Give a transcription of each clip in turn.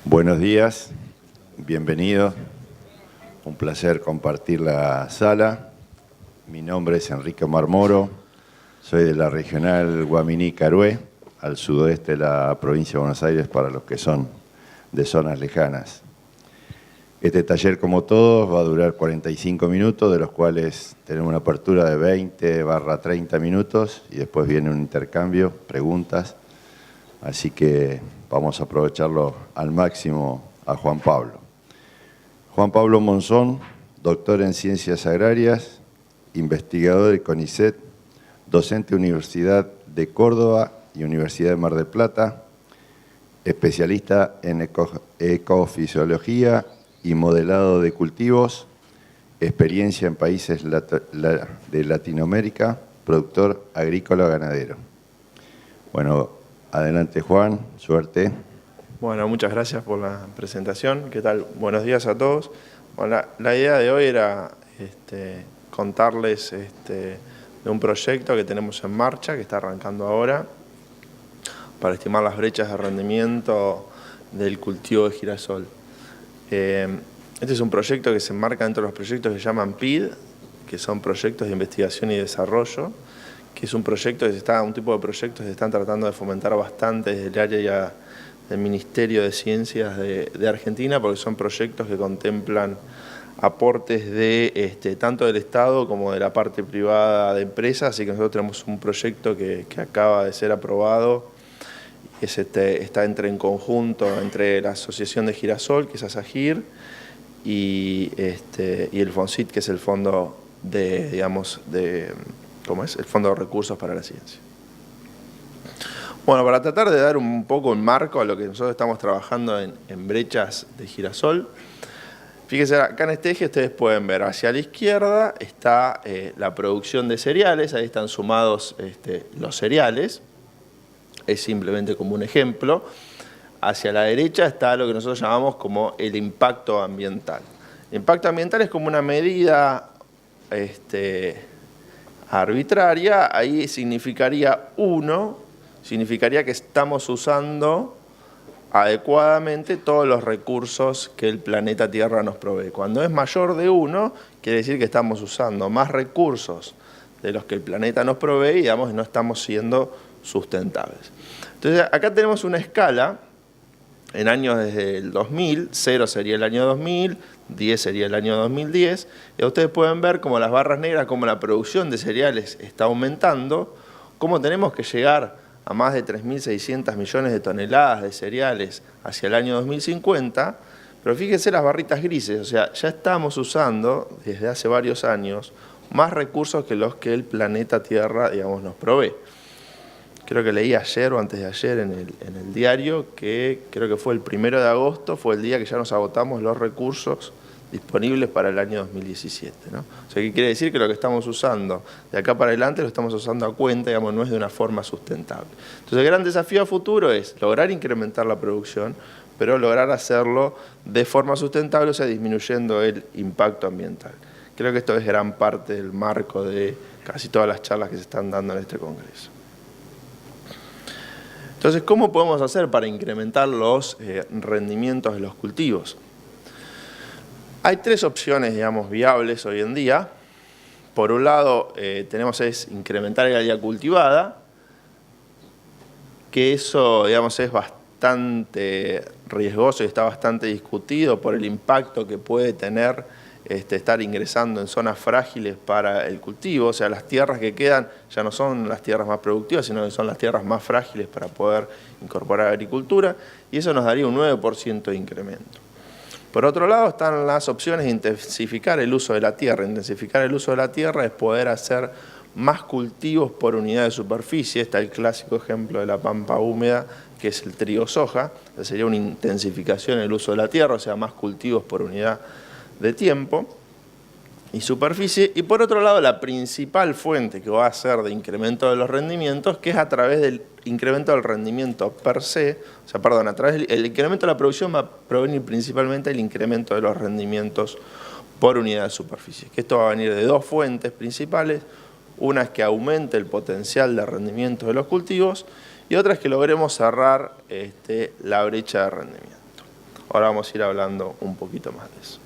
Buenos días, bienvenidos. Un placer compartir la sala. Mi nombre es Enrique Omar Moro, soy de la regional Guaminí-Carué, al sudoeste de la provincia de Buenos Aires para los que son de zonas lejanas. Este taller, como todos, va a durar 45 minutos, de los cuales tenemos una apertura de 20/30 minutos y después viene un intercambio, preguntas. Así que vamos a aprovecharlo al máximo a Juan Pablo. Juan Pablo Monzón, doctor en Ciencias Agrarias, investigador de CONICET, docente de Universidad de Córdoba y Universidad de Mar del Plata, especialista en ecofisiología y modelado de cultivos, experiencia en países de Latinoamérica, productor agrícola ganadero. Bueno, adelante Juan, suerte. Bueno, muchas gracias por la presentación. ¿Qué tal? Buenos días a todos. Bueno, la idea de hoy era contarles de un proyecto que tenemos en marcha, que está arrancando ahora, para estimar las brechas de rendimiento del cultivo de girasol. Este es un proyecto que se enmarca dentro de los proyectos que se llaman PID, que son proyectos de investigación y desarrollo, que es un proyecto un tipo de proyectos que se están tratando de fomentar bastante desde el área del Ministerio de Ciencias de Argentina, porque son proyectos que contemplan aportes de tanto del Estado como de la parte privada de empresas, así que nosotros tenemos un proyecto que acaba de ser aprobado, está en conjunto entre la Asociación de Girasol, que es ASAGIR, y el FONCIT, que es el Fondo el Fondo de Recursos para la Ciencia. Bueno, para tratar de dar un poco un marco a lo que nosotros estamos trabajando en brechas de girasol, fíjense, acá en este eje ustedes pueden ver hacia la izquierda está la producción de cereales, ahí están sumados los cereales, es simplemente como un ejemplo. Hacia la derecha está lo que nosotros llamamos como el impacto ambiental. El impacto ambiental es como una medida arbitraria, ahí significaría que estamos usando adecuadamente todos los recursos que el planeta Tierra nos provee. Cuando es mayor de 1, quiere decir que estamos usando más recursos de los que el planeta nos provee y no estamos siendo sustentables. Entonces acá tenemos una escala en años desde el 2000, 0 sería el año 2000, 10 sería el año 2010, y ustedes pueden ver cómo las barras negras, cómo la producción de cereales está aumentando, cómo tenemos que llegar a más de 3.600 millones de toneladas de cereales hacia el año 2050, pero fíjense las barritas grises, o sea, ya estamos usando desde hace varios años más recursos que los que el planeta Tierra, nos provee. Creo que leí ayer o antes de ayer en el diario que creo que fue el 1 de agosto, fue el día que ya nos agotamos los recursos disponibles para el año 2017, ¿no? O sea, ¿qué quiere decir? Que lo que estamos usando de acá para adelante lo estamos usando a cuenta, no es de una forma sustentable. Entonces el gran desafío a futuro es lograr incrementar la producción, pero lograr hacerlo de forma sustentable, o sea, disminuyendo el impacto ambiental. Creo que esto es gran parte del marco de casi todas las charlas que se están dando en este congreso. Entonces, ¿cómo podemos hacer para incrementar los rendimientos de los cultivos? Hay tres opciones, viables hoy en día. Por un lado, tenemos incrementar el área cultivada, que eso, es bastante riesgoso y está bastante discutido por el impacto que puede tener estar ingresando en zonas frágiles para el cultivo. O sea, las tierras que quedan ya no son las tierras más productivas, sino que son las tierras más frágiles para poder incorporar agricultura, y eso nos daría un 9% de incremento. Por otro lado están las opciones de intensificar el uso de la tierra. Intensificar el uso de la tierra es poder hacer más cultivos por unidad de superficie. Está el clásico ejemplo de la pampa húmeda, que es el trigo-soja. Sería una intensificación en el uso de la tierra, o sea, más cultivos por unidad de tiempo y superficie. Y por otro lado, la principal fuente que va a ser de incremento de los rendimientos, que es a través del incremento del rendimiento per se, a través del incremento de la producción va a provenir principalmente el incremento de los rendimientos por unidad de superficie. Que esto va a venir de dos fuentes principales, una es que aumente el potencial de rendimiento de los cultivos y otra es que logremos cerrar la brecha de rendimiento. Ahora vamos a ir hablando un poquito más de eso.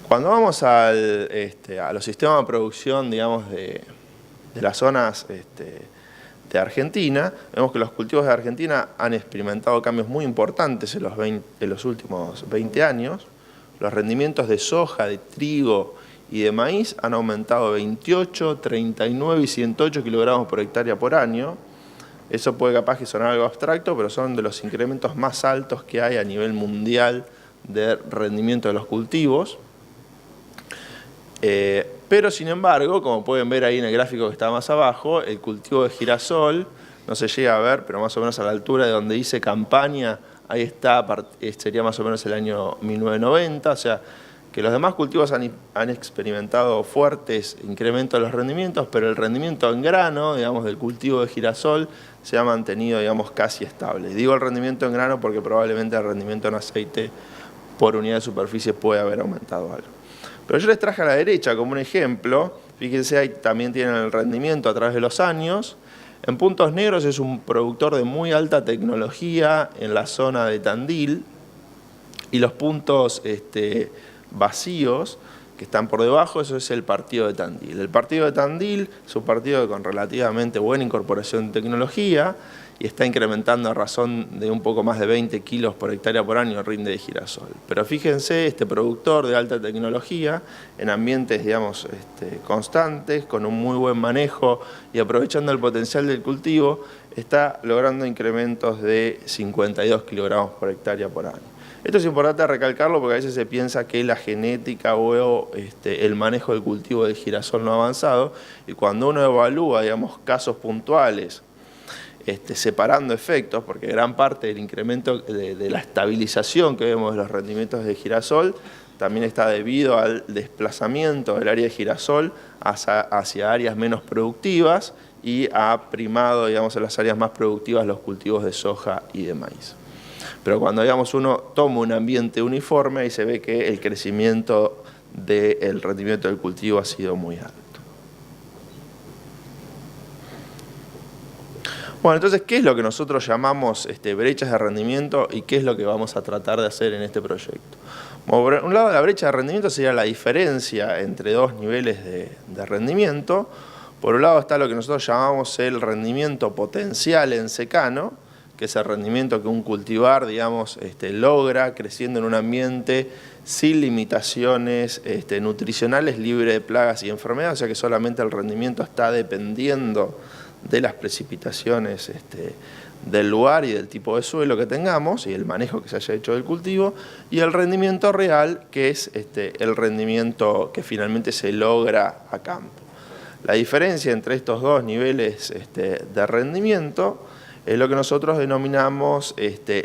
Cuando vamos a los sistemas de producción, digamos, de las zonas de Argentina, vemos que los cultivos de Argentina han experimentado cambios muy importantes en los últimos 20 años. Los rendimientos de soja, de trigo y de maíz han aumentado 28, 39 y 108 kilogramos por hectárea por año. Eso puede capaz que sonar algo abstracto, pero son de los incrementos más altos que hay a nivel mundial de rendimiento de los cultivos. Pero sin embargo, como pueden ver ahí en el gráfico que está más abajo, el cultivo de girasol, no se llega a ver, pero más o menos a la altura de donde dice campaña, ahí está, sería más o menos el año 1990, o sea, que los demás cultivos han experimentado fuertes incrementos de los rendimientos, pero el rendimiento en grano, digamos, del cultivo de girasol se ha mantenido, digamos, casi estable. Digo el rendimiento en grano porque probablemente el rendimiento en aceite por unidad de superficie puede haber aumentado algo. Pero yo les traje a la derecha como un ejemplo, fíjense ahí también tienen el rendimiento a través de los años. En puntos negros es un productor de muy alta tecnología en la zona de Tandil, y los puntos vacíos que están por debajo, eso es el partido de Tandil. El partido de Tandil es un partido con relativamente buena incorporación de tecnología y está incrementando a razón de un poco más de 20 kilos por hectárea por año el rinde de girasol. Pero fíjense, este productor de alta tecnología, en ambientes, digamos, constantes, con un muy buen manejo y aprovechando el potencial del cultivo, está logrando incrementos de 52 kilogramos por hectárea por año. Esto es importante recalcarlo porque a veces se piensa que la genética o el manejo del cultivo del girasol no ha avanzado, y cuando uno evalúa, digamos, casos puntuales, separando efectos, porque gran parte del incremento de la estabilización que vemos de los rendimientos de girasol también está debido al desplazamiento del área de girasol hacia áreas menos productivas, y ha primado, digamos, en las áreas más productivas los cultivos de soja y de maíz. Pero cuando, digamos, uno toma un ambiente uniforme, ahí se ve que el crecimiento del rendimiento del cultivo ha sido muy alto. Bueno, entonces, ¿qué es lo que nosotros llamamos brechas de rendimiento y qué es lo que vamos a tratar de hacer en este proyecto? Bueno, por un lado, la brecha de rendimiento sería la diferencia entre dos niveles de rendimiento. Por un lado está lo que nosotros llamamos el rendimiento potencial en secano, que es el rendimiento que un cultivar, digamos, logra creciendo en un ambiente sin limitaciones nutricionales, libre de plagas y enfermedades, o sea que solamente el rendimiento está dependiendo de las precipitaciones del lugar y del tipo de suelo que tengamos y el manejo que se haya hecho del cultivo, y el rendimiento real, que es el rendimiento que finalmente se logra a campo. La diferencia entre estos dos niveles de rendimiento es lo que nosotros denominamos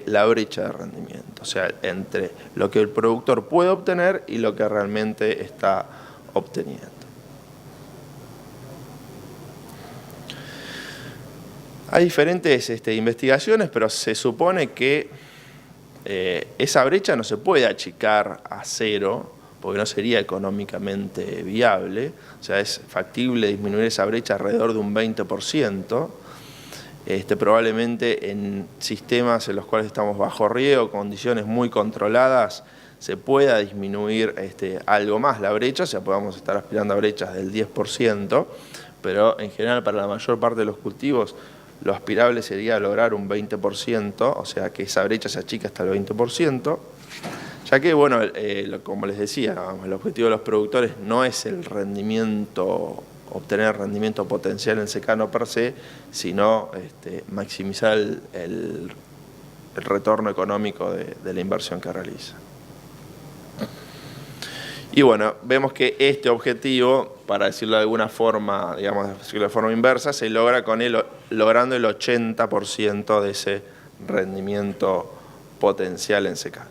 la brecha de rendimiento, o sea, entre lo que el productor puede obtener y lo que realmente está obteniendo. Hay diferentes investigaciones, pero se supone que esa brecha no se puede achicar a cero, porque no sería económicamente viable. O sea, es factible disminuir esa brecha alrededor de un 20%. Probablemente en sistemas en los cuales estamos bajo riego, condiciones muy controladas, se pueda disminuir algo más la brecha, o sea, podamos estar aspirando a brechas del 10%, pero en general para la mayor parte de los cultivos lo aspirable sería lograr un 20%, o sea que esa brecha se achica hasta el 20%, ya que, bueno, como les decía, el objetivo de los productores no es el rendimiento, obtener rendimiento potencial en secano per se, sino maximizar el retorno económico de la inversión que realiza. Y bueno, vemos que este objetivo, para decirlo de alguna forma, digamos, de forma inversa, se logra logrando el 80% de ese rendimiento potencial en secano.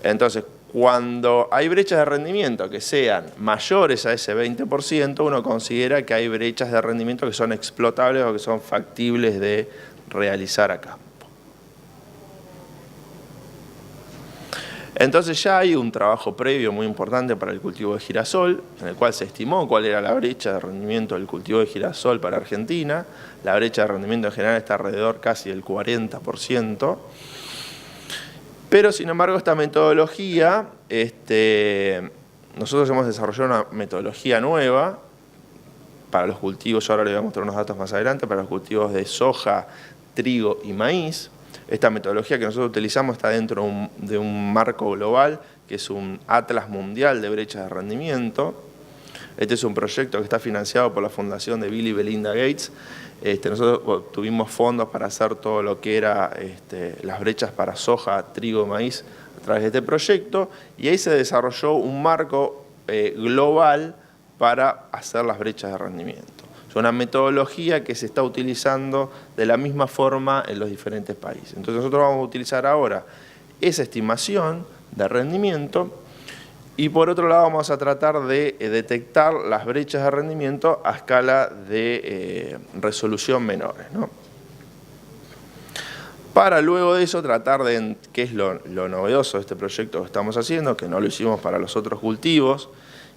Entonces, cuando hay brechas de rendimiento que sean mayores a ese 20%, uno considera que hay brechas de rendimiento que son explotables o que son factibles de realizar a campo. Entonces ya hay un trabajo previo muy importante para el cultivo de girasol, en el cual se estimó cuál era la brecha de rendimiento del cultivo de girasol para Argentina. La brecha de rendimiento en general está alrededor casi del 40%. Pero, sin embargo, esta metodología, nosotros hemos desarrollado una metodología nueva para los cultivos, yo ahora les voy a mostrar unos datos más adelante, para los cultivos de soja, trigo y maíz. Esta metodología que nosotros utilizamos está dentro de un marco global, que es un Atlas Mundial de Brechas de Rendimiento. Este es un proyecto que está financiado por la Fundación de Bill y Melinda Gates. Nosotros obtuvimos fondos para hacer todo lo que era las brechas para soja, trigo y maíz a través de este proyecto, y ahí se desarrolló un marco global para hacer las brechas de rendimiento. Es una metodología que se está utilizando de la misma forma en los diferentes países. Entonces nosotros vamos a utilizar ahora esa estimación de rendimiento y por otro lado vamos a tratar de detectar las brechas de rendimiento a escala de resolución menores, ¿no? Para luego de eso tratar de, qué es lo novedoso de este proyecto que estamos haciendo, que no lo hicimos para los otros cultivos,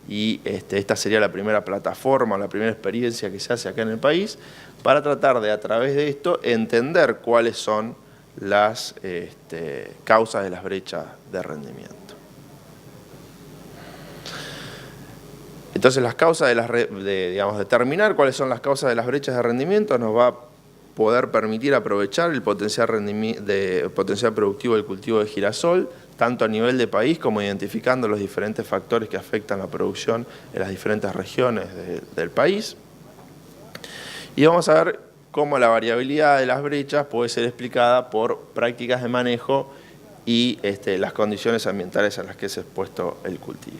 y esta sería la primera plataforma, la primera experiencia que se hace acá en el país, para tratar de, a través de esto, entender cuáles son las causas de las brechas de rendimiento. Entonces, las causas digamos, determinar cuáles son las causas de las brechas de rendimiento nos va a poder permitir aprovechar el potencial productivo del cultivo de girasol, tanto a nivel de país como identificando los diferentes factores que afectan la producción en las diferentes regiones del país. Y vamos a ver cómo la variabilidad de las brechas puede ser explicada por prácticas de manejo y las condiciones ambientales a las que es expuesto el cultivo.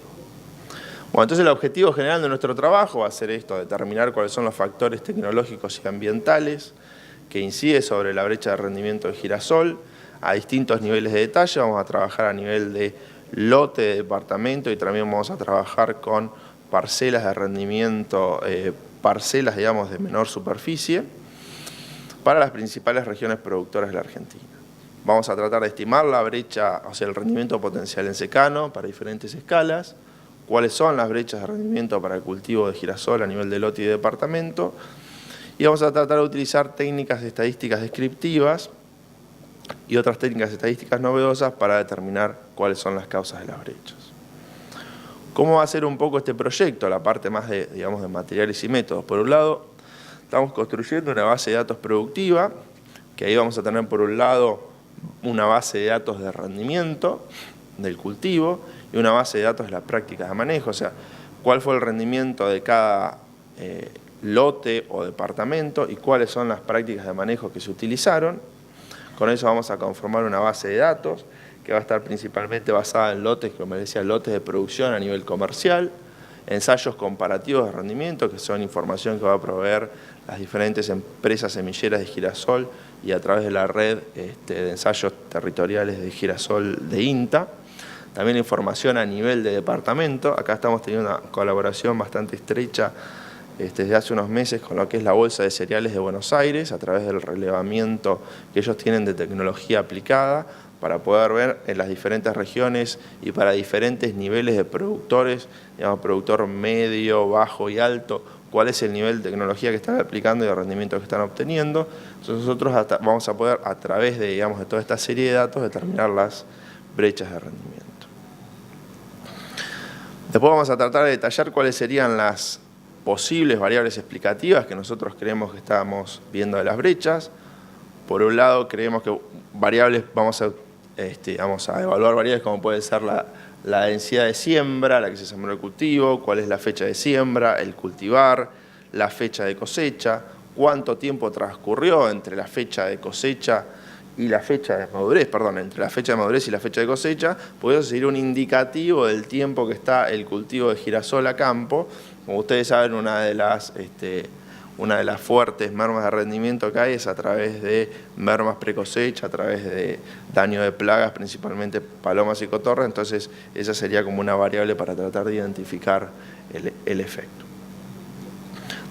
Bueno, entonces el objetivo general de nuestro trabajo va a ser esto, determinar cuáles son los factores tecnológicos y ambientales que inciden sobre la brecha de rendimiento de girasol a distintos niveles de detalle. Vamos a trabajar a nivel de lote de departamento y también vamos a trabajar con parcelas de rendimiento, parcelas, digamos, de menor superficie para las principales regiones productoras de la Argentina. Vamos a tratar de estimar la brecha, o sea, el rendimiento potencial en secano para diferentes escalas, cuáles son las brechas de rendimiento para el cultivo de girasol a nivel de lote y de departamento, y vamos a tratar de utilizar técnicas estadísticas descriptivas y otras técnicas estadísticas novedosas para determinar cuáles son las causas de las brechas. ¿Cómo va a ser un poco este proyecto? La parte más de, digamos, de materiales y métodos. Por un lado, estamos construyendo una base de datos productiva, que ahí vamos a tener por un lado una base de datos de rendimiento del cultivo y una base de datos de las prácticas de manejo, o sea, cuál fue el rendimiento de cada lote o departamento y cuáles son las prácticas de manejo que se utilizaron. Con eso vamos a conformar una base de datos que va a estar principalmente basada en lotes, como decía, lotes de producción a nivel comercial, ensayos comparativos de rendimiento, que son información que va a proveer las diferentes empresas semilleras de girasol y a través de la red de ensayos territoriales de girasol de INTA. También información a nivel de departamento. Acá estamos teniendo una colaboración bastante estrecha desde hace unos meses con lo que es la Bolsa de Cereales de Buenos Aires, a través del relevamiento que ellos tienen de tecnología aplicada, para poder ver en las diferentes regiones y para diferentes niveles de productores, digamos, productor medio, bajo y alto, cuál es el nivel de tecnología que están aplicando y el rendimiento que están obteniendo. Entonces nosotros vamos a poder, a través de, digamos, de toda esta serie de datos, determinar las brechas de rendimiento. Después vamos a tratar de detallar cuáles serían las posibles variables explicativas que nosotros creemos que estamos viendo de las brechas. Por un lado, creemos que variables, vamos a evaluar variables como puede ser la densidad de siembra, la que se sembró el cultivo, cuál es la fecha de siembra, el cultivar, la fecha de cosecha, cuánto tiempo transcurrió entre la fecha de cosecha y la fecha de madurez, entre la fecha de madurez y la fecha de cosecha, puede ser un indicativo del tiempo que está el cultivo de girasol a campo. Como ustedes saben, una de las fuertes mermas de rendimiento que hay es a través de mermas precosecha, a través de daño de plagas, principalmente palomas y cotorras. Entonces esa sería como una variable para tratar de identificar el efecto.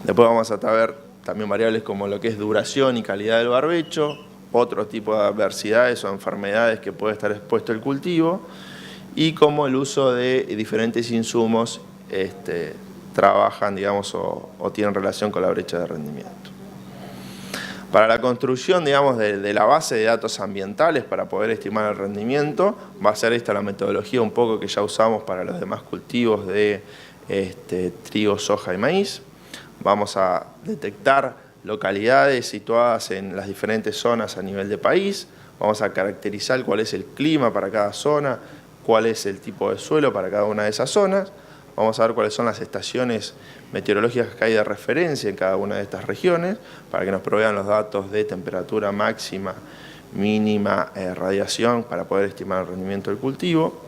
Después vamos a ver también variables como lo que es duración y calidad del barbecho, otro tipo de adversidades o enfermedades que puede estar expuesto el cultivo, y cómo el uso de diferentes insumos trabajan, digamos, o tienen relación con la brecha de rendimiento. Para la construcción, digamos, de la base de datos ambientales para poder estimar el rendimiento, va a ser esta la metodología un poco que ya usamos para los demás cultivos de trigo, soja y maíz. Vamos a detectar localidades situadas en las diferentes zonas a nivel de país. Vamos a caracterizar cuál es el clima para cada zona, cuál es el tipo de suelo para cada una de esas zonas. Vamos a ver cuáles son las estaciones meteorológicas que hay de referencia en cada una de estas regiones para que nos provean los datos de temperatura máxima, mínima, radiación para poder estimar el rendimiento del cultivo.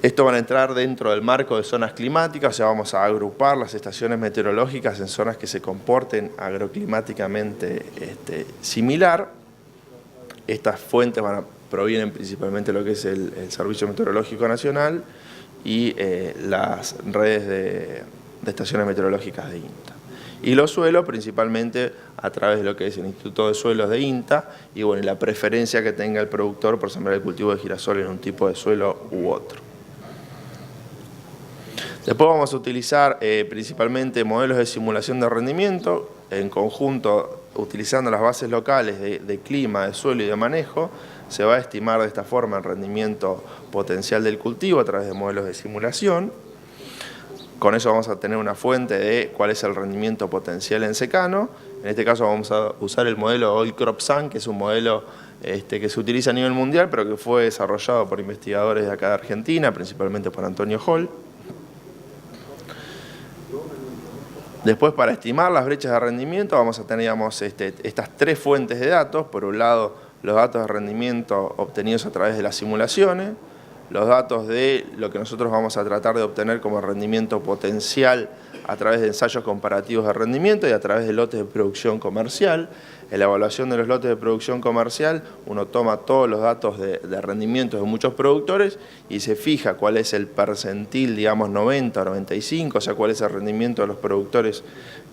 Esto va a entrar dentro del marco de zonas climáticas, o sea, vamos a agrupar las estaciones meteorológicas en zonas que se comporten agroclimáticamente similar. Estas fuentes provienen principalmente de lo que es el Servicio Meteorológico Nacional y las redes de estaciones meteorológicas de INTA. Y los suelos principalmente a través de lo que es el Instituto de Suelos de INTA y bueno, la preferencia que tenga el productor por sembrar el cultivo de girasol en un tipo de suelo u otro. Después vamos a utilizar principalmente modelos de simulación de rendimiento, en conjunto utilizando las bases locales de clima, de suelo y de manejo. Se va a estimar de esta forma el rendimiento potencial del cultivo a través de modelos de simulación. Con eso vamos a tener una fuente de cuál es el rendimiento potencial en secano. En este caso vamos a usar el modelo Oil Crop Sun, que es un modelo que se utiliza a nivel mundial, pero que fue desarrollado por investigadores de acá de Argentina, principalmente por Antonio Hall. Después, para estimar las brechas de rendimiento, vamos a tener digamos, estas tres fuentes de datos. Por un lado, los datos de rendimiento obtenidos a través de las simulaciones, los datos de lo que nosotros vamos a tratar de obtener como rendimiento potencial a través de ensayos comparativos de rendimiento y a través de lotes de producción comercial. En la evaluación de los lotes de producción comercial, uno toma todos los datos de rendimiento de muchos productores y se fija cuál es el percentil, digamos 90 o 95, o sea, cuál es el rendimiento de los productores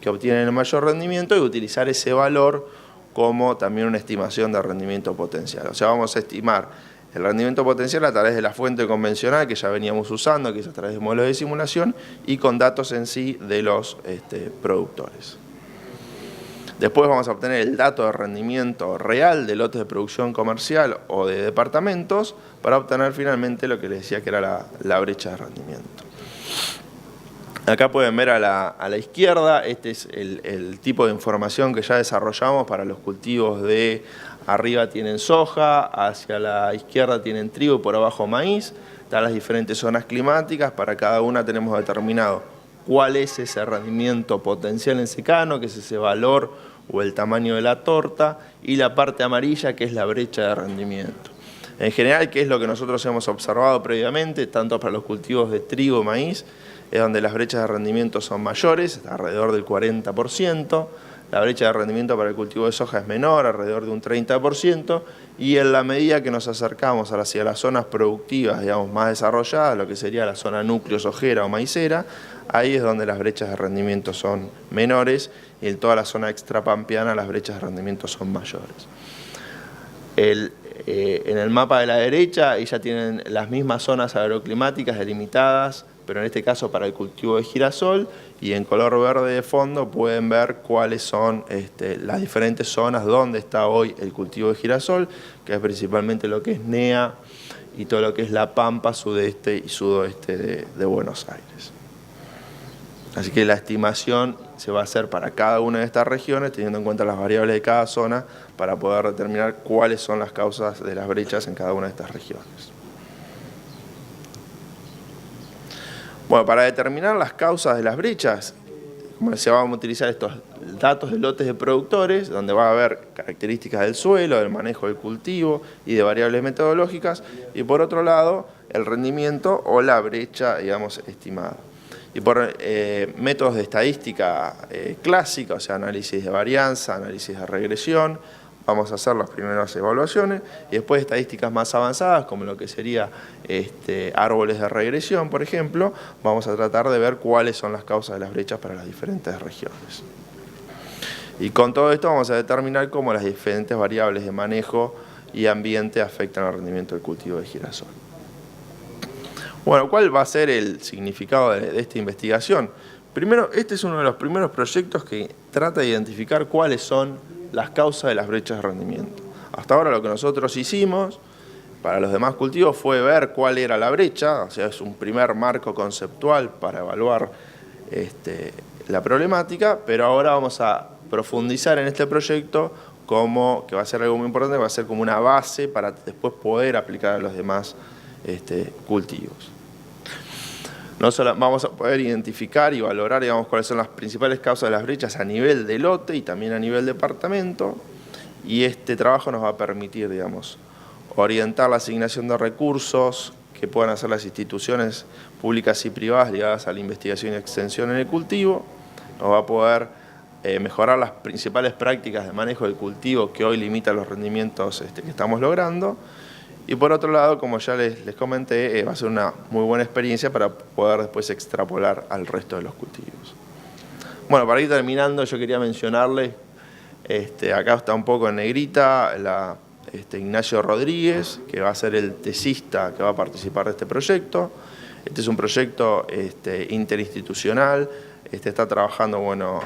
que obtienen el mayor rendimiento y utilizar ese valor como también una estimación de rendimiento potencial. O sea, vamos a estimar el rendimiento potencial a través de la fuente convencional que ya veníamos usando, que es a través de modelos de simulación, y con datos en sí de los productores. Después vamos a obtener el dato de rendimiento real de lotes de producción comercial o de departamentos para obtener finalmente lo que les decía que era la brecha de rendimiento. Acá pueden ver a la izquierda, este es el tipo de información que ya desarrollamos para los cultivos de arriba tienen soja, hacia la izquierda tienen trigo y por abajo maíz. Están las diferentes zonas climáticas, para cada una tenemos determinado cuál es ese rendimiento potencial en secano, que es ese valor o el tamaño de la torta, y la parte amarilla que es la brecha de rendimiento. En general, ¿qué es lo que nosotros hemos observado previamente, tanto para los cultivos de trigo y maíz? Es donde las brechas de rendimiento son mayores, alrededor del 40%. La brecha de rendimiento para el cultivo de soja es menor, alrededor de un 30%. Y en la medida que nos acercamos hacia las zonas productivas, digamos, más desarrolladas, lo que sería la zona núcleo sojera o maicera, ahí es donde las brechas de rendimiento son menores y en toda la zona extrapampeana las brechas de rendimiento son mayores. En el mapa de la derecha, ahí ya tienen las mismas zonas agroclimáticas delimitadas, pero en este caso para el cultivo de girasol, y en color verde de fondo pueden ver cuáles son las diferentes zonas donde está hoy el cultivo de girasol, que es principalmente lo que es NEA y todo lo que es la Pampa, sudeste y sudoeste de Buenos Aires. Así que la estimación se va a hacer para cada una de estas regiones, teniendo en cuenta las variables de cada zona, para poder determinar cuáles son las causas de las brechas en cada una de estas regiones. Bueno, para determinar las causas de las brechas, como decía, vamos a utilizar estos datos de lotes de productores, donde va a haber características del suelo, del manejo del cultivo y de variables metodológicas, y por otro lado, el rendimiento o la brecha, digamos, estimada. Y por métodos de estadística clásica, o sea, análisis de varianza, análisis de regresión, vamos a hacer las primeras evaluaciones y después estadísticas más avanzadas, como lo que sería árboles de regresión, por ejemplo, vamos a tratar de ver cuáles son las causas de las brechas para las diferentes regiones. Y con todo esto vamos a determinar cómo las diferentes variables de manejo y ambiente afectan al rendimiento del cultivo de girasol. Bueno, ¿cuál va a ser el significado de esta investigación? Primero, este es uno de los primeros proyectos que trata de identificar cuáles son las causas de las brechas de rendimiento. Hasta ahora lo que nosotros hicimos para los demás cultivos fue ver cuál era la brecha, o sea, es un primer marco conceptual para evaluar la problemática, pero ahora vamos a profundizar en este proyecto que va a ser algo muy importante, va a ser como una base para después poder aplicar a los demás cultivos. No solo vamos a poder identificar y valorar, digamos, cuáles son las principales causas de las brechas a nivel de lote y también a nivel departamento, y este trabajo nos va a permitir, digamos, orientar la asignación de recursos que puedan hacer las instituciones públicas y privadas ligadas a la investigación y extensión en el cultivo, nos va a poder mejorar las principales prácticas de manejo del cultivo que hoy limitan los rendimientos que estamos logrando. Y por otro lado, como ya les comenté, va a ser una muy buena experiencia para poder después extrapolar al resto de los cultivos. Bueno, para ir terminando, yo quería mencionarles, acá está un poco en negrita, Ignacio Rodríguez, que va a ser el tesista que va a participar de este proyecto. Este es un proyecto interinstitucional. Está trabajando, bueno,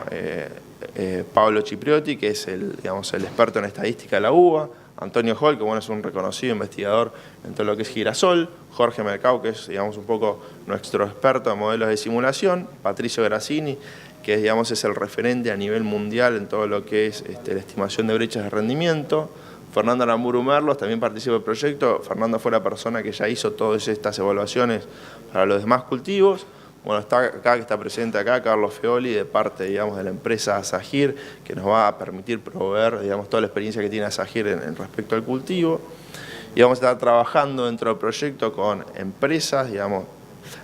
Pablo Cipriotti, que es el experto en estadística de la UBA, Antonio Hall, que bueno, es un reconocido investigador en todo lo que es girasol, Jorge Mercau, que es, digamos, un poco nuestro experto en modelos de simulación, Patricio Grassini, que es, digamos, es el referente a nivel mundial en todo lo que es la estimación de brechas de rendimiento. Fernando Aramburu Merlos también participa del proyecto. Fernando fue la persona que ya hizo todas estas evaluaciones para los demás cultivos. Bueno, está acá, que está presente acá, Carlos Feoli, de parte, digamos, de la empresa Asagir, que nos va a permitir proveer, digamos, toda la experiencia que tiene Asagir en respecto al cultivo. Y vamos a estar trabajando dentro del proyecto con empresas, digamos,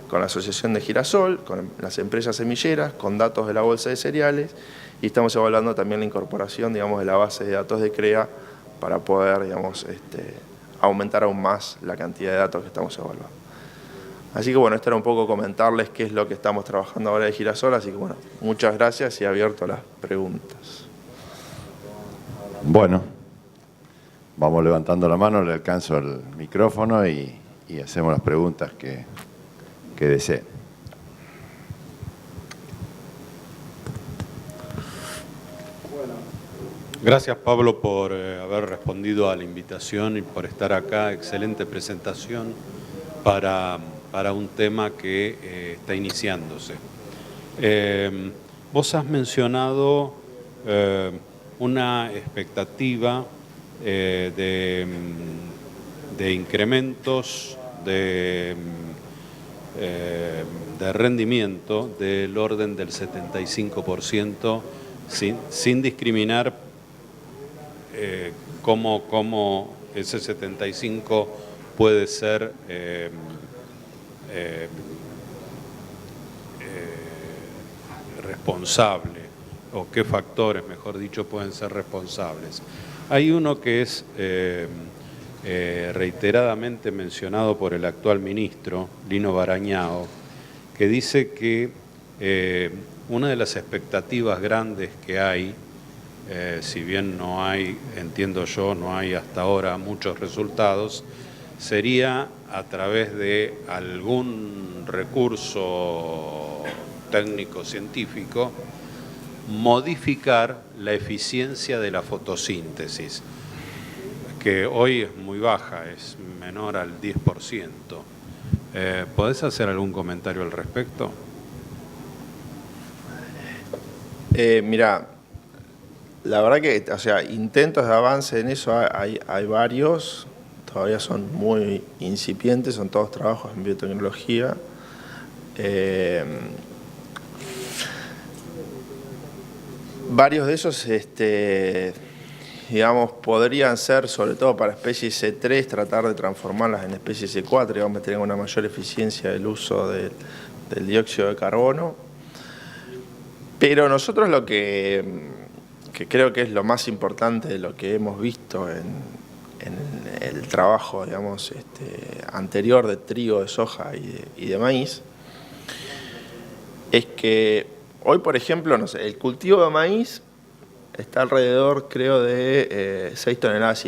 con la Asociación de Girasol, con las empresas semilleras, con datos de la bolsa de cereales, y estamos evaluando también la incorporación, digamos, de la base de datos de CREA para poder, digamos, aumentar aún más la cantidad de datos que estamos evaluando. Así que bueno, esto era un poco comentarles qué es lo que estamos trabajando ahora de Girasol, así que bueno, muchas gracias y abierto a las preguntas. Bueno, vamos levantando la mano, le alcanzo el micrófono y hacemos las preguntas que deseen. Gracias, Pablo, por haber respondido a la invitación y por estar acá. Excelente presentación para un tema que está iniciándose. Vos has mencionado una expectativa de incrementos de rendimiento del orden del 75%, sin discriminar cómo ese 75% puede ser responsable, o qué factores, mejor dicho, pueden ser responsables. Hay uno que es reiteradamente mencionado por el actual ministro, Lino Barañao, que dice que una de las expectativas grandes que hay, si bien no hay, entiendo yo, no hay hasta ahora muchos resultados, sería a través de algún recurso técnico-científico modificar la eficiencia de la fotosíntesis, que hoy es muy baja, es menor al 10%. ¿Podés hacer algún comentario al respecto? Mira, la verdad que, o sea, intentos de avance en eso hay varios, todavía son muy incipientes, son todos trabajos en biotecnología. Varios de esos, digamos, podrían ser, sobre todo para especies C3, tratar de transformarlas en especies C4, digamos, que tengan una mayor eficiencia del uso del dióxido de carbono. Pero nosotros lo que creo que es lo más importante de lo que hemos visto en el trabajo, digamos, anterior de trigo, de soja y de maíz, es que hoy, por ejemplo, no sé, el cultivo de maíz está alrededor, creo, de 6,5 toneladas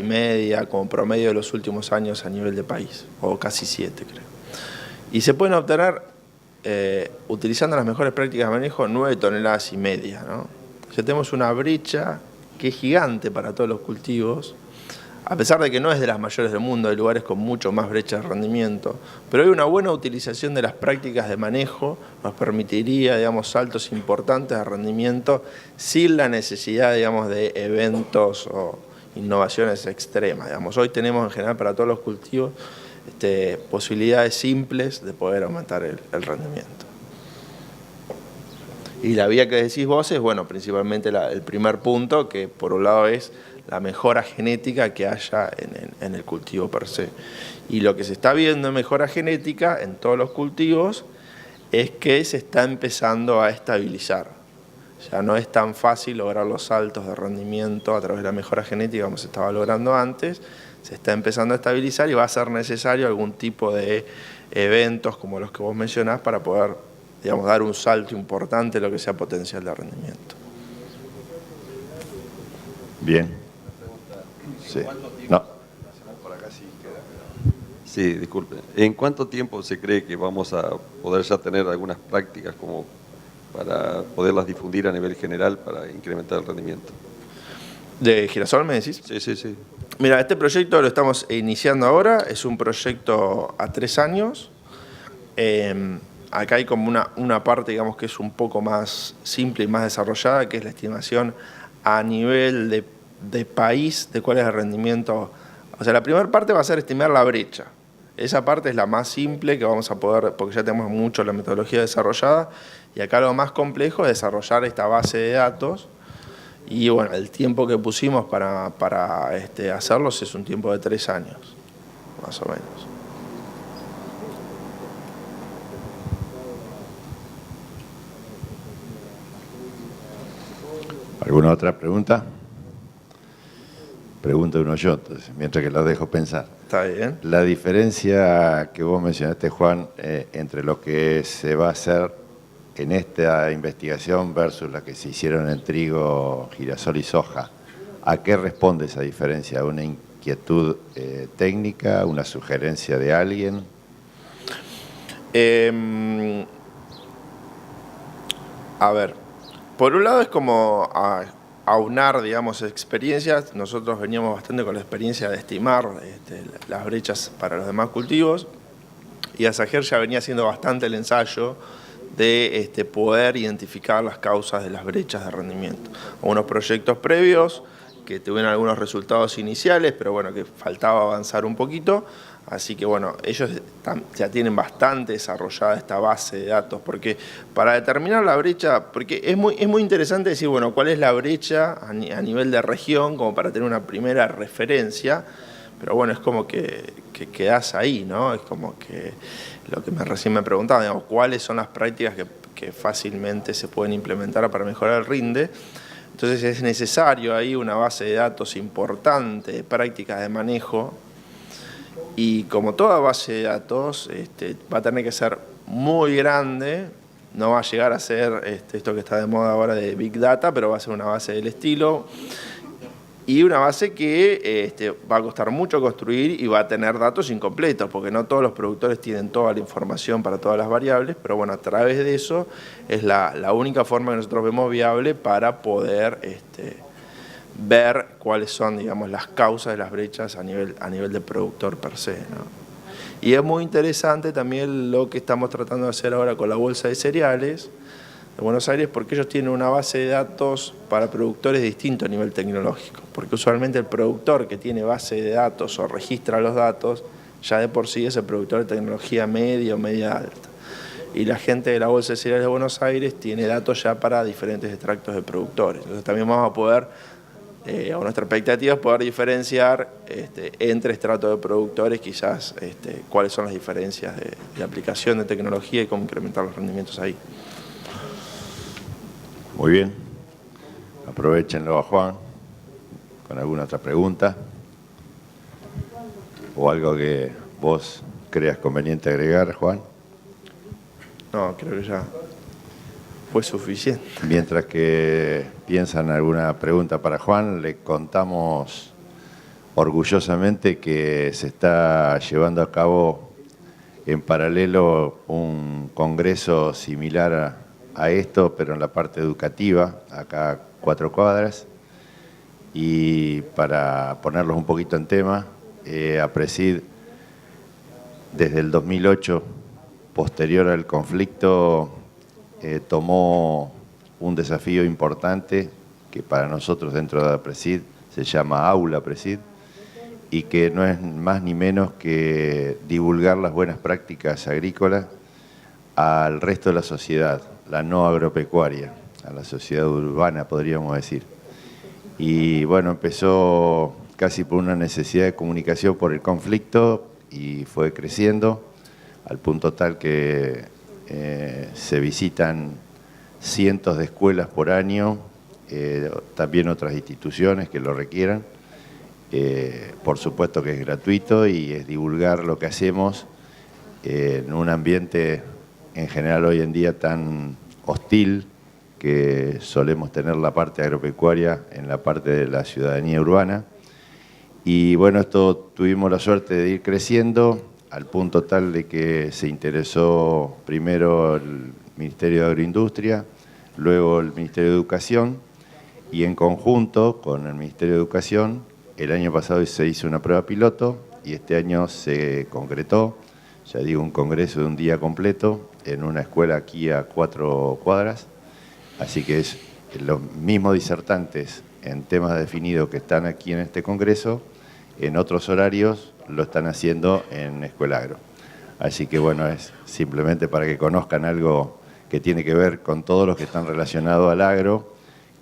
como promedio de los últimos años a nivel de país, o casi 7, creo. Y se pueden obtener, utilizando las mejores prácticas de manejo, 9,5 toneladas, ¿no? Ya tenemos una brecha que es gigante para todos los cultivos, a pesar de que no es de las mayores del mundo, hay lugares con mucho más brechas de rendimiento, pero hay una buena utilización de las prácticas de manejo, nos permitiría, digamos, saltos importantes de rendimiento sin la necesidad, digamos, de eventos o innovaciones extremas. Digamos. Hoy tenemos en general para todos los cultivos posibilidades simples de poder aumentar el rendimiento. Y la vía que decís vos es, bueno, principalmente el primer punto, que por un lado es la mejora genética que haya en el cultivo per se. Y lo que se está viendo en mejora genética en todos los cultivos es que se está empezando a estabilizar. Ya no es tan fácil lograr los saltos de rendimiento a través de la mejora genética como se estaba logrando antes. Se está empezando a estabilizar y va a ser necesario algún tipo de eventos como los que vos mencionás para poder, digamos, dar un salto importante en lo que sea potencial de rendimiento. Bien. Sí. No. Sí, disculpe. ¿En cuánto tiempo se cree que vamos a poder ya tener algunas prácticas como para poderlas difundir a nivel general para incrementar el rendimiento? ¿De girasol me decís? Sí, sí, sí. Mira, este proyecto lo estamos iniciando ahora, es un proyecto a 3 años. Acá hay como una parte, digamos, que es un poco más simple y más desarrollada, que es la estimación a nivel de país de cuál es el rendimiento. O sea, la primera parte va a ser estimar la brecha. Esa parte es la más simple que vamos a poder, porque ya tenemos mucho la metodología desarrollada, y acá lo más complejo es desarrollar esta base de datos. Y bueno, el tiempo que pusimos para hacerlos es un tiempo de 3 años, más o menos. ¿Alguna otra pregunta? Pregunta uno yo, entonces, mientras que lo dejo pensar. ¿Está bien? La diferencia que vos mencionaste, Juan, entre lo que se va a hacer en esta investigación versus la que se hicieron en trigo, girasol y soja, ¿a qué responde esa diferencia? ¿A una inquietud técnica? ¿Una sugerencia de alguien? A ver, por un lado es como aunar, digamos, experiencias. Nosotros veníamos bastante con la experiencia de estimar las brechas para los demás cultivos, y Asajer ya venía haciendo bastante el ensayo de poder identificar las causas de las brechas de rendimiento. Unos proyectos previos que tuvieron algunos resultados iniciales, pero bueno, que faltaba avanzar un poquito. Así que bueno, ellos ya tienen bastante desarrollada esta base de datos, porque para determinar la brecha, porque es muy interesante decir, bueno, cuál es la brecha a nivel de región, como para tener una primera referencia, pero bueno, es como que quedás ahí, ¿no? Es como que lo que recién me preguntaba, digamos, cuáles son las prácticas que fácilmente se pueden implementar para mejorar el rinde. Entonces es necesario ahí una base de datos importante de prácticas de manejo, y como toda base de datos va a tener que ser muy grande, no va a llegar a ser esto que está de moda ahora de Big Data, pero va a ser una base del estilo, y una base que va a costar mucho construir y va a tener datos incompletos, porque no todos los productores tienen toda la información para todas las variables, pero bueno, a través de eso es la única forma que nosotros vemos viable para poder ver cuáles son, digamos, las causas de las brechas a nivel de productor per se, ¿no? Y es muy interesante también lo que estamos tratando de hacer ahora con la Bolsa de Cereales de Buenos Aires, porque ellos tienen una base de datos para productores distinto a nivel tecnológico, porque usualmente el productor que tiene base de datos o registra los datos, ya de por sí es el productor de tecnología media o media alta. Y la gente de la Bolsa de Cereales de Buenos Aires tiene datos ya para diferentes extractos de productores. Entonces también vamos a poder, o nuestra expectativa es poder diferenciar entre estratos de productores, quizás cuáles son las diferencias de aplicación de tecnología y cómo incrementar los rendimientos ahí. Muy bien. Aprovechenlo a Juan con alguna otra pregunta o algo que vos creas conveniente agregar, Juan. No, creo que ya fue suficiente. Mientras que piensan alguna pregunta para Juan, le contamos orgullosamente que se está llevando a cabo en paralelo un congreso similar a esto, pero en la parte educativa, acá a 4 cuadras, Y para ponerlos un poquito en tema, APRESID desde el 2008, posterior al conflicto, tomó un desafío importante que para nosotros dentro de APRESID se llama Aula APRESID, y que no es más ni menos que divulgar las buenas prácticas agrícolas al resto de la sociedad, la no agropecuaria, a la sociedad urbana, podríamos decir. Y bueno, empezó casi por una necesidad de comunicación por el conflicto y fue creciendo al punto tal que se visitan cientos de escuelas por año, también otras instituciones que lo requieran. Por supuesto que es gratuito y es divulgar lo que hacemos en un ambiente en general hoy en día tan hostil que solemos tener la parte agropecuaria en la parte de la ciudadanía urbana. Y bueno, esto tuvimos la suerte de ir creciendo al punto tal de que se interesó primero el Ministerio de Agroindustria, luego el Ministerio de Educación, y en conjunto con el Ministerio de Educación, el año pasado se hizo una prueba piloto y este año se concretó, ya digo, un congreso de un día completo en una escuela aquí a 4 cuadras. Así que es los mismos disertantes en temas definidos que están aquí en este congreso, en otros horarios lo están haciendo en Escuela Agro. Así que bueno, es simplemente para que conozcan algo que tiene que ver con todos los que están relacionados al agro,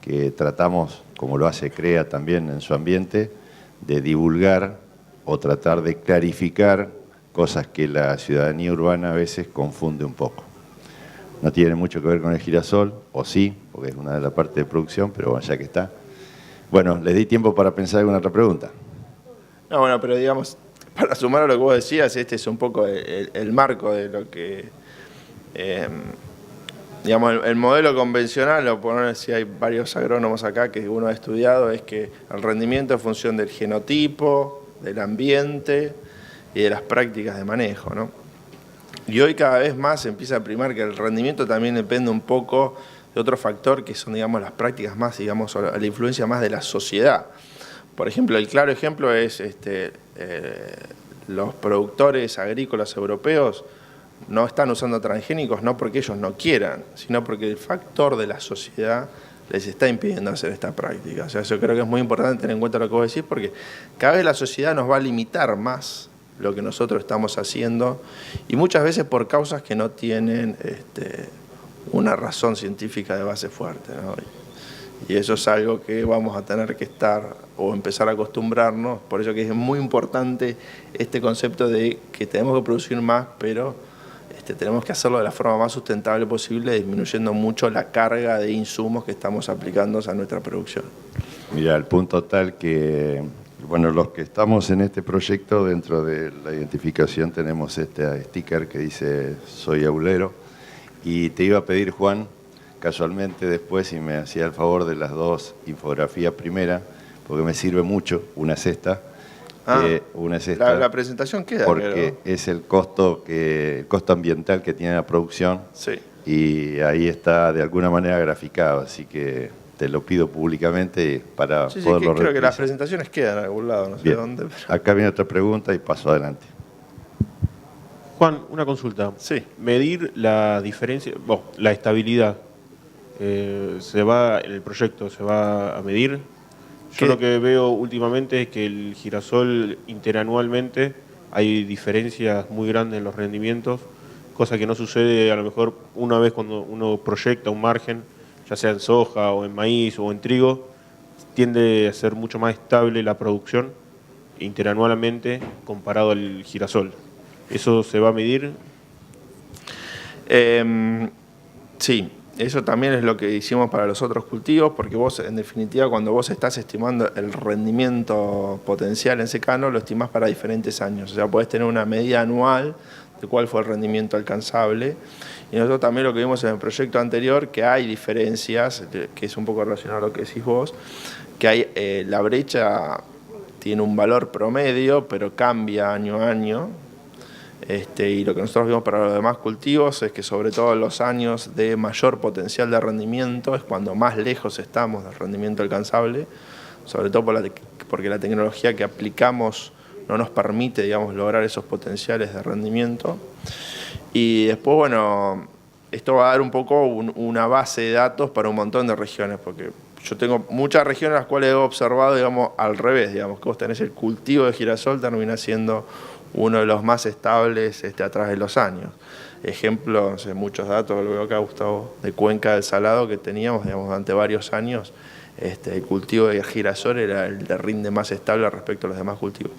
que tratamos, como lo hace CREA también en su ambiente, de divulgar o tratar de clarificar cosas que la ciudadanía urbana a veces confunde un poco. No tiene mucho que ver con el girasol, o sí, porque es una de las partes de producción, pero bueno, ya que está. Bueno, les di tiempo para pensar alguna otra pregunta. No, bueno, pero digamos, para sumar a lo que vos decías, este es un poco el marco de lo que, digamos, el modelo convencional, o por no si hay varios agrónomos acá que uno ha estudiado, es que el rendimiento es función del genotipo, del ambiente y de las prácticas de manejo, ¿no? Y hoy cada vez más se empieza a primar que el rendimiento también depende un poco de otro factor que son, digamos, las prácticas más, digamos, la influencia más de la sociedad. Por ejemplo, el claro ejemplo es los productores agrícolas europeos no están usando transgénicos no porque ellos no quieran, sino porque el factor de la sociedad les está impidiendo hacer esta práctica. O sea, yo creo que es muy importante tener en cuenta lo que vos decís, porque cada vez la sociedad nos va a limitar más lo que nosotros estamos haciendo, y muchas veces por causas que no tienen una razón científica de base fuerte, ¿no? Y eso es algo que vamos a tener que estar o empezar a acostumbrarnos, por eso que es muy importante este concepto de que tenemos que producir más, pero tenemos que hacerlo de la forma más sustentable posible, disminuyendo mucho la carga de insumos que estamos aplicando a nuestra producción. Mira, al punto tal que, bueno, los que estamos en este proyecto, dentro de la identificación tenemos este sticker que dice "Soy aulero", y te iba a pedir, Juan, casualmente después, si me hacía el favor de las dos infografías primera, porque me sirve mucho, una es esta. Una es esta, la presentación queda, porque creo. es el costo ambiental que tiene la producción, Sí. y ahí está de alguna manera graficado, así que te lo pido públicamente para Sí, poderlo creo que las revisar. presentaciones quedan en algún lado, no sé Bien. dónde. Pero... Acá viene otra pregunta y paso adelante. Juan, una consulta. Sí. Medir la diferencia, la estabilidad, en el proyecto se va a medir. Yo lo que veo últimamente es que el girasol interanualmente hay diferencias muy grandes en los rendimientos, cosa que no sucede a lo mejor una vez cuando uno proyecta un margen, ya sea en soja o en maíz o en trigo, tiende a ser mucho más estable la producción interanualmente comparado al girasol. ¿Eso se va a medir? Sí, eso también es lo que hicimos para los otros cultivos, porque vos, en definitiva, cuando vos estás estimando el rendimiento potencial en secano, lo estimás para diferentes años. O sea, podés tener una medida anual de cuál fue el rendimiento alcanzable. Y nosotros también lo que vimos en el proyecto anterior, que hay diferencias, que es un poco relacionado a lo que decís vos, que hay la brecha tiene un valor promedio, pero cambia año a año. Y lo que nosotros vimos para los demás cultivos es que sobre todo en los años de mayor potencial de rendimiento es cuando más lejos estamos del rendimiento alcanzable, sobre todo porque la tecnología que aplicamos no nos permite, digamos, lograr esos potenciales de rendimiento. Y después, bueno, esto va a dar un poco una base de datos para un montón de regiones, porque yo tengo muchas regiones en las cuales he observado, digamos, al revés, digamos, que vos tenés el cultivo de girasol, termina siendo uno de los más estables a través de los años. Ejemplo, no sé, muchos datos, lo veo acá, Gustavo, de Cuenca del Salado que teníamos, digamos, durante varios años. El cultivo de girasol era el de rinde más estable respecto a los demás cultivos.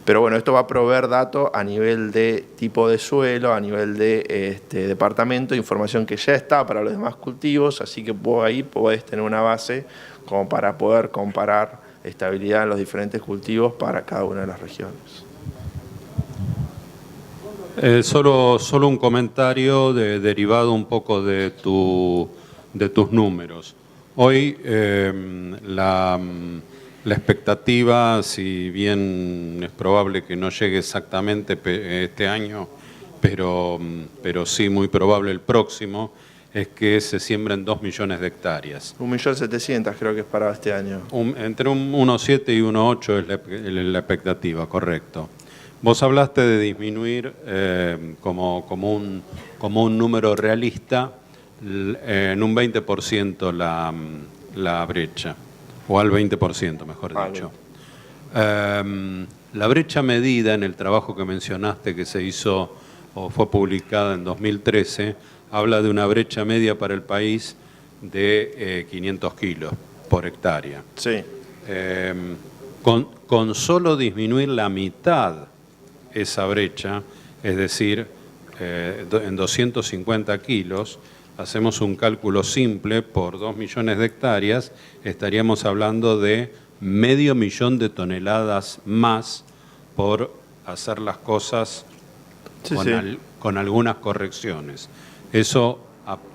Pero bueno, esto va a proveer datos a nivel de tipo de suelo, a nivel de departamento, información que ya está para los demás cultivos, así que vos ahí podés tener una base como para poder comparar estabilidad en los diferentes cultivos para cada una de las regiones. Solo un comentario derivado un poco de tus números. Hoy la expectativa, si bien es probable que no llegue exactamente este año, pero sí muy probable el próximo, es que se siembren 2 millones de hectáreas. 1.700.000 creo que es para este año. Entre 1,7 y 1,8 es la expectativa, correcto. Vos hablaste de disminuir como un número realista en un 20% la brecha, o al 20%, mejor dicho. La brecha medida en el trabajo que mencionaste que se hizo o fue publicada en 2013, habla de una brecha media para el país de 500 kilos por hectárea. Sí. Con solo disminuir la mitad esa brecha, es decir, en 250 kilos, hacemos un cálculo simple por 2 millones de hectáreas, estaríamos hablando de 500.000 de toneladas más por hacer las cosas con algunas correcciones. Eso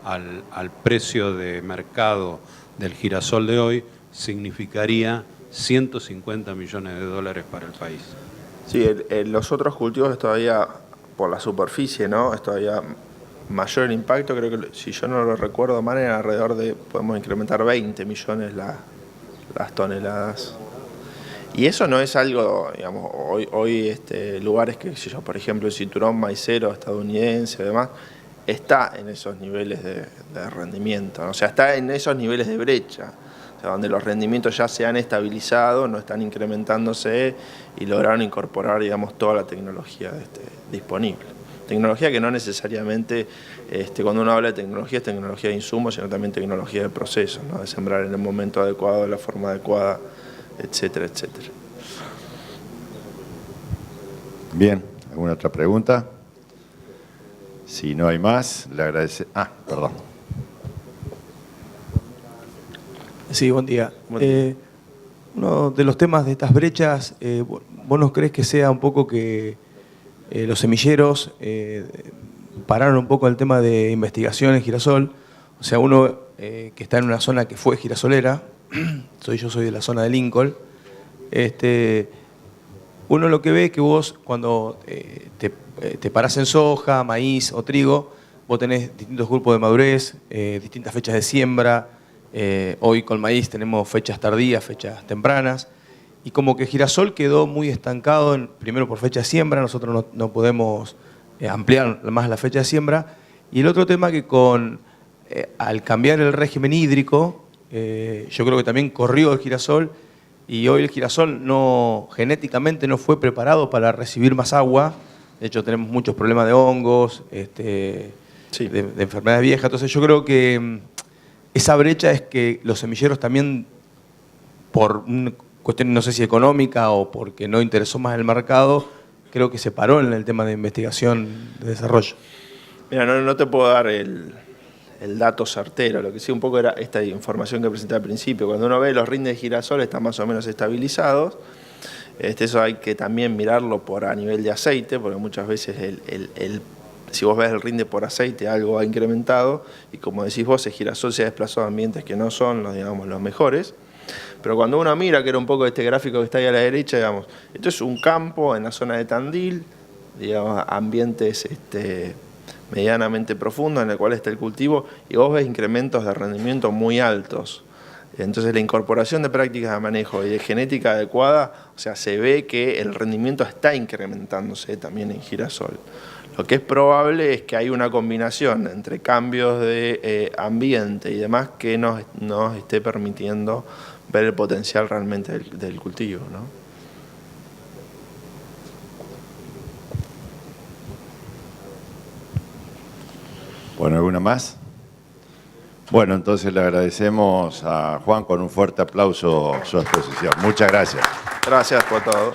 al precio de mercado del girasol de hoy significaría 150 millones de dólares para el país. Sí, en los otros cultivos es todavía, por la superficie, ¿no? Es todavía mayor el impacto. Creo que, si yo no lo recuerdo mal, era alrededor de, podemos incrementar 20 millones las toneladas. Y eso no es algo, digamos, hoy lugares que, si yo, por ejemplo, el cinturón maicero estadounidense y demás, está en esos niveles de rendimiento, ¿no? O sea, está en esos niveles de brecha, o sea, donde los rendimientos ya se han estabilizado, no están incrementándose y lograron incorporar, digamos, toda la tecnología disponible. Tecnología que no necesariamente, cuando uno habla de tecnología, es tecnología de insumos, sino también tecnología de procesos, ¿no? De sembrar en el momento adecuado, de la forma adecuada, etcétera, etcétera. Bien, ¿alguna otra pregunta? Si no hay más, le agradece. Perdón. Sí, buen día. Buen día. Uno de los temas de estas brechas, ¿vos no crees que sea un poco que los semilleros pararon un poco el tema de investigación en girasol? O sea, uno que está en una zona que fue girasolera, yo soy de la zona de Lincoln, uno lo que ve es que vos cuando te parás en soja, maíz o trigo, vos tenés distintos grupos de madurez, distintas fechas de siembra. Hoy con maíz tenemos fechas tardías, fechas tempranas, y como que girasol quedó muy estancado, primero por fecha de siembra, nosotros no podemos ampliar más la fecha de siembra, y el otro tema que al cambiar el régimen hídrico, yo creo que también corrió el girasol, y hoy el girasol genéticamente no fue preparado para recibir más agua. De hecho tenemos muchos problemas de hongos, de enfermedades viejas. Entonces yo creo que esa brecha es que los semilleros también, por una cuestión no sé si económica o porque no interesó más el mercado, creo que se paró en el tema de investigación de desarrollo. Mira, no te puedo dar el dato certero, lo que sí un poco era esta información que presenté al principio. Cuando uno ve los rindes de girasol están más o menos estabilizados. Eso hay que también mirarlo a nivel de aceite, porque muchas veces si vos ves el rinde por aceite, algo ha incrementado, y como decís vos, el girasol se ha desplazado a ambientes que no son los mejores. Pero cuando uno mira, que era un poco este gráfico que está ahí a la derecha, digamos, esto es un campo en la zona de Tandil, digamos, ambientes medianamente profundos en el cual está el cultivo, y vos ves incrementos de rendimiento muy altos Entonces la incorporación de prácticas de manejo y de genética adecuada, o sea, se ve que el rendimiento está incrementándose también en girasol. Lo que es probable es que hay una combinación entre cambios de ambiente y demás que nos esté permitiendo ver el potencial realmente del cultivo, ¿no? Bueno, ¿alguna más? Bueno, entonces le agradecemos a Juan con un fuerte aplauso su exposición. Muchas gracias. Gracias por todo.